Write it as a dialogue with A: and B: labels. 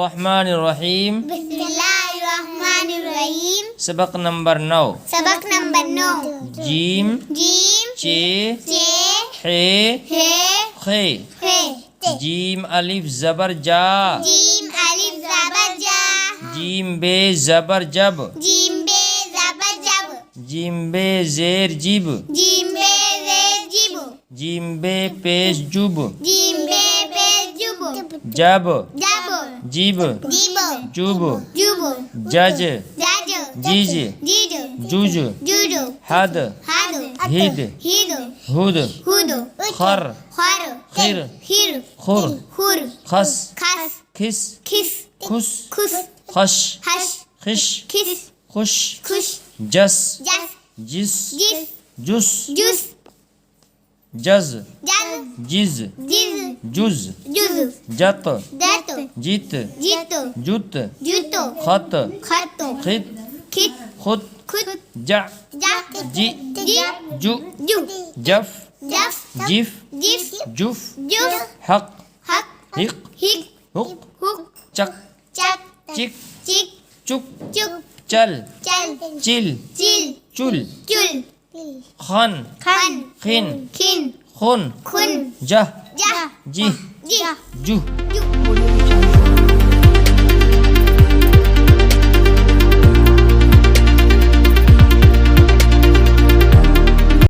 A: बिस्मिल्लाहिर्रहमानिर्रहीम।
B: बिस्मिल्लाहिर्रहमानिर्रहीम।
A: सबक नंबर 9।
B: सबक नंबर 9।
A: जीम
B: जीम
A: चे
B: चे
A: हे
B: हे
A: खे।
B: हे
A: जीम अलिफ ज़बर जा।
B: जीम अलिफ ज़बर जा।
A: जीम बे ज़बर जब।
B: जीम बे ज़बर जब।
A: जीम बे ज़ेर जिब।
B: जीम बे ज़ेर जिब।
A: जीम बे पेश जुब।
B: जीम बे पेश जुब।
A: जब
B: जब
A: जिब
B: जिब
A: जुब
B: जुब
A: जज
B: जज
A: जिज
B: जिज
A: जुज
B: जुज
A: हद
B: हद
A: हिद
B: हिद
A: हुद
B: हुद
A: खर
B: खर
A: खिर
B: खिर
A: खुर
B: खुर
A: खस
B: खस
A: खिस
B: खिस
A: खुस
B: खुस
A: खश
B: हश
A: खिश
B: खिस
A: खुश
B: खुश
A: जस
B: जस
A: जिस
B: जिस
A: जुस
B: जुस
A: जज
B: जज
A: जिज
B: जिज
A: जुज
B: जुज
A: जत
B: दत
A: जित
B: जित
A: जुत
B: जुतो
A: खत
B: खत
A: खित
B: खित
A: खुद
B: खुद
A: जा
B: जा
A: जी
B: जी
A: जु
B: जु
A: जफ
B: जफ
A: जिफ
B: जिफ
A: जुफ
B: जुफ
A: हक
B: हक
A: हिक
B: हिक
A: हुक
B: हुक
A: चक
B: चक
A: चिक
B: चिक
A: चुक
B: चुक
A: चल
B: चल
A: चिल
B: चिल
A: चुल
B: चुल
A: खन
B: खन
A: खिन
B: खिन
A: खुन
B: खुन
A: जह
B: जा
A: जिह
B: जी
A: जुह
B: जु